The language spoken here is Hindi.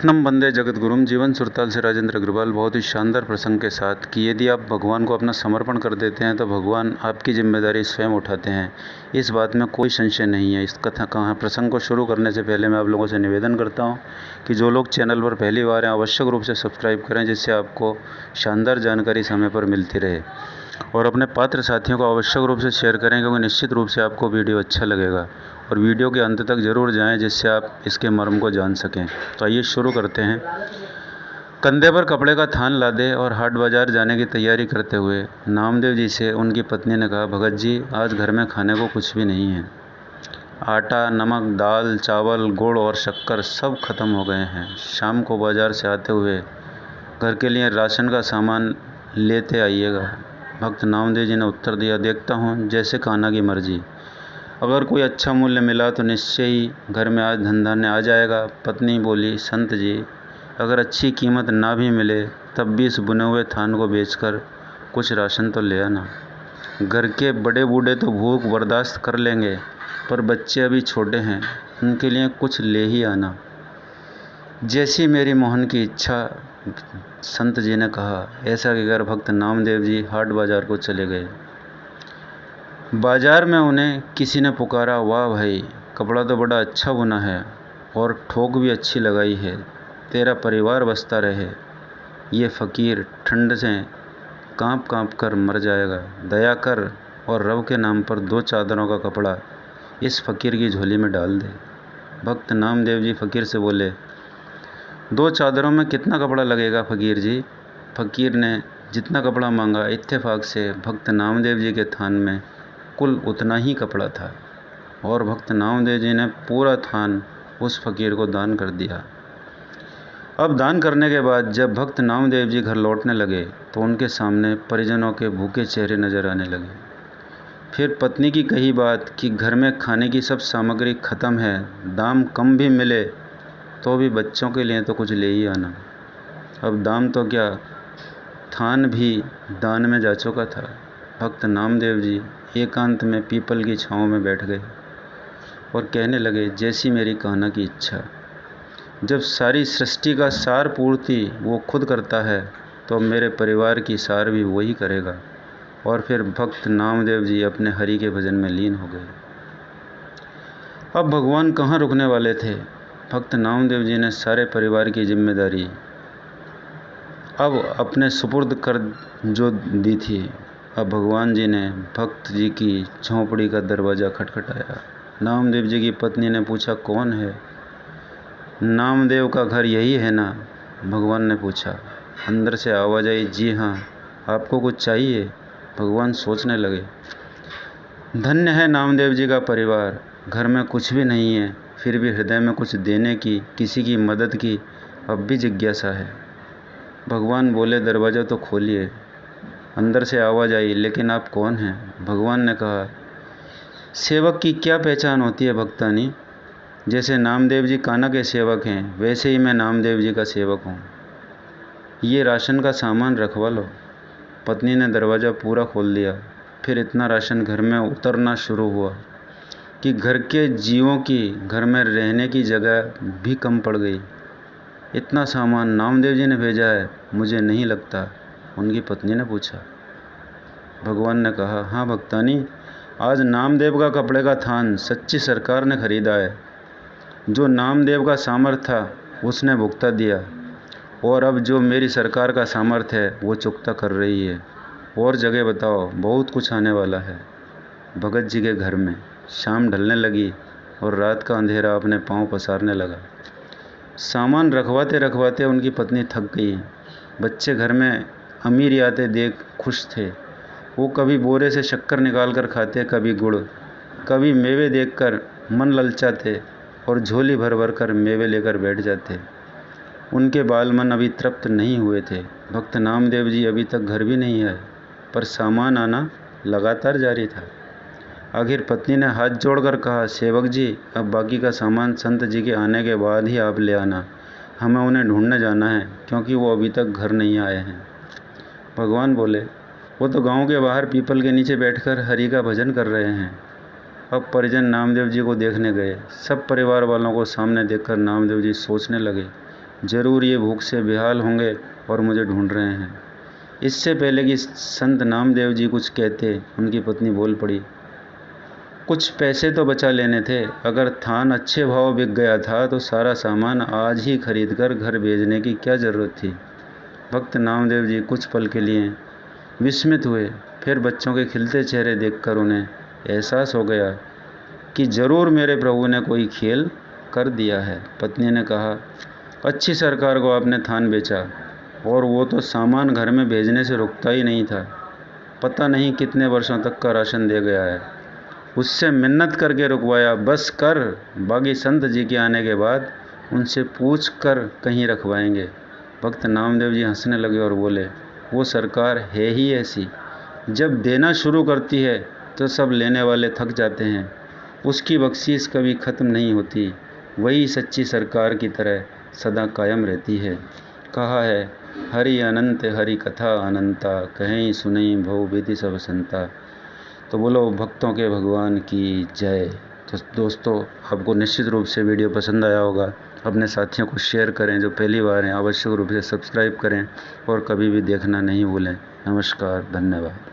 कृष्णम वंदे जगद्गुरुम। जीवन सुरताल से राजेंद्र अग्रवाल बहुत ही शानदार प्रसंग के साथ कि यदि आप भगवान को अपना समर्पण कर देते हैं तो भगवान आपकी जिम्मेदारी स्वयं उठाते हैं। इस बात में कोई संशय नहीं है। इस कथा प्रसंग को शुरू करने से पहले मैं आप लोगों से निवेदन करता हूं कि जो लोग चैनल पर पहली बार हैं आवश्यक रूप से सब्सक्राइब करें, जिससे आपको शानदार जानकारी समय पर मिलती रहे, और अपने पात्र साथियों को आवश्यक रूप से शेयर करें, क्योंकि निश्चित रूप से आपको वीडियो अच्छा लगेगा। और वीडियो के अंत तक ज़रूर जाएं, जिससे आप इसके मर्म को जान सकें। तो आइए शुरू करते हैं। कंधे पर कपड़े का थान लादे और हाट बाजार जाने की तैयारी करते हुए नामदेव जी से उनकी पत्नी ने कहा, भगत जी, आज घर में खाने को कुछ भी नहीं है। आटा, नमक, दाल, चावल, गुड़ और शक्कर सब खत्म हो गए हैं। शाम को बाजार से आते हुए घर के लिए राशन का सामान लेते आइएगा। भक्त नामदेव जी ने उत्तर दिया, देखता हूँ, जैसे कान्हा की मर्जी। अगर कोई अच्छा मूल्य मिला तो निश्चय ही घर में आज धन धान्य आ जाएगा। पत्नी बोली, संत जी, अगर अच्छी कीमत ना भी मिले तब भी इस बुने हुए थान को बेचकर कुछ राशन तो ले आना। घर के बड़े बूढ़े तो भूख बर्दाश्त कर लेंगे, पर बच्चे अभी छोटे हैं, उनके लिए कुछ ले ही आना। जैसी मेरी मोहन की इच्छा, संत जी ने कहा। ऐसा कहकर भक्त नामदेव जी हाट बाजार को चले गए। बाजार में उन्हें किसी ने पुकारा, वाह भाई, कपड़ा तो बड़ा अच्छा बुना है और ठोक भी अच्छी लगाई है, तेरा परिवार बसता रहे। ये फ़कीर ठंड से कांप कांप कर मर जाएगा। दया कर और रब के नाम पर 2 चादरों का कपड़ा इस फ़कीर की झोली में डाल दे। भक्त नामदेव जी फ़कीर से बोले, 2 चादरों में कितना कपड़ा लगेगा फ़कीर जी? फ़कीर ने जितना कपड़ा मांगा, इत्तेफाक से भक्त नामदेव जी के थान में कुल उतना ही कपड़ा था, और भक्त नामदेव जी ने पूरा थान उस फ़कीर को दान कर दिया। अब दान करने के बाद जब भक्त नामदेव जी घर लौटने लगे तो उनके सामने परिजनों के भूखे चेहरे नज़र आने लगे। फिर पत्नी की कही बात कि घर में खाने की सब सामग्री ख़त्म है, दाम कम भी मिले तो भी बच्चों के लिए तो कुछ ले ही आना। अब दाम तो क्या, थान भी दान में जा चुका था। भक्त नामदेव जी एकांत में पीपल की छांव में बैठ गए और कहने लगे, जैसी मेरी कान्हा की इच्छा। जब सारी सृष्टि का सार पूर्ति वो खुद करता है तो मेरे परिवार की सार भी वही करेगा। और फिर भक्त नामदेव जी अपने हरि के भजन में लीन हो गए। अब भगवान कहाँ रुकने वाले थे। भक्त नामदेव जी ने सारे परिवार की जिम्मेदारी अब अपने सुपुर्द कर जो दी थी। अब भगवान जी ने भक्त जी की झोंपड़ी का दरवाज़ा खटखटाया। नामदेव जी की पत्नी ने पूछा, कौन है? नामदेव का घर यही है ना? भगवान ने पूछा। अंदर से आवाज़ आई, जी हाँ, आपको कुछ चाहिए? भगवान सोचने लगे, धन्य है नामदेव जी का परिवार। घर में कुछ भी नहीं है, फिर भी हृदय में कुछ देने की, किसी की मदद की अब भी जिज्ञासा है। भगवान बोले, दरवाज़ा तो खोलिए। अंदर से आवाज़ आई, लेकिन आप कौन हैं? भगवान ने कहा, सेवक की क्या पहचान होती है भक्तानी? जैसे नामदेव जी कान्हा के सेवक हैं, वैसे ही मैं नामदेव जी का सेवक हूँ। ये राशन का सामान रखवा लो। पत्नी ने दरवाज़ा पूरा खोल दिया। फिर इतना राशन घर में उतरना शुरू हुआ कि घर के जीवों की घर में रहने की जगह भी कम पड़ गई। इतना सामान नामदेव जी ने भेजा है? मुझे नहीं लगता, उनकी पत्नी ने पूछा। भगवान ने कहा, हाँ भक्तानी, आज नामदेव का कपड़े का थान सच्ची सरकार ने खरीदा है। जो नामदेव का सामर्थ्य था उसने भुगता दिया, और अब जो मेरी सरकार का सामर्थ्य है वो चुकता कर रही है। और जगह बताओ, बहुत कुछ आने वाला है। भगत जी के घर में शाम ढलने लगी और रात का अंधेरा अपने पांव पसारने लगा। सामान रखवाते रखवाते उनकी पत्नी थक गई। बच्चे घर में अमीरी आते देख खुश थे। वो कभी बोरे से शक्कर निकाल कर खाते, कभी गुड़, कभी मेवे देखकर मन ललचाते और झोली भर भर कर मेवे लेकर बैठ जाते। उनके बाल मन अभी तृप्त नहीं हुए थे। भक्त नामदेव जी अभी तक घर भी नहीं आए, पर सामान आना लगातार जारी था। आखिर पत्नी ने हाथ जोड़कर कहा, सेवक जी, अब बाकी का सामान संत जी के आने के बाद ही आप ले आना। हमें उन्हें ढूंढने जाना है, क्योंकि वो अभी तक घर नहीं आए हैं। भगवान बोले, वो तो गांव के बाहर पीपल के नीचे बैठकर हरि का भजन कर रहे हैं। अब परिजन नामदेव जी को देखने गए। सब परिवार वालों को सामने देखकर नामदेव जी सोचने लगे, ज़रूर ये भूख से बेहाल होंगे और मुझे ढूंढ रहे हैं। इससे पहले कि संत नामदेव जी कुछ कहते, उनकी पत्नी बोल पड़ी, कुछ पैसे तो बचा लेने थे। अगर थान अच्छे भाव बिक गया था तो सारा सामान आज ही खरीद कर घर भेजने की क्या ज़रूरत थी। भक्त नामदेव जी कुछ पल के लिए विस्मित हुए, फिर बच्चों के खिलते चेहरे देखकर उन्हें एहसास हो गया कि ज़रूर मेरे प्रभु ने कोई खेल कर दिया है। पत्नी ने कहा, अच्छी सरकार को आपने थान बेचा, और वो तो सामान घर में भेजने से रुकता ही नहीं था। पता नहीं कितने वर्षों तक का राशन दे गया है। उससे मिन्नत करके रुकवाया, बस कर, बाकी संत जी के आने के बाद उनसे पूछ कर कहीं रखवाएंगे। भक्त नामदेव जी हंसने लगे और बोले, वो सरकार है ही ऐसी, जब देना शुरू करती है तो सब लेने वाले थक जाते हैं। उसकी बख्शीश कभी ख़त्म नहीं होती, वही सच्ची सरकार की तरह सदा कायम रहती है। कहा है, हरि अनंत हरि कथा अनंता, कहीं सुनई भव विधि सब संता। तो बोलो भक्तों के भगवान की जय। तो दोस्तों, आपको निश्चित रूप से वीडियो पसंद आया होगा। अपने साथियों को शेयर करें, जो पहली बार हैं आवश्यक रूप से सब्सक्राइब करें और कभी भी देखना नहीं भूलें। नमस्कार, धन्यवाद।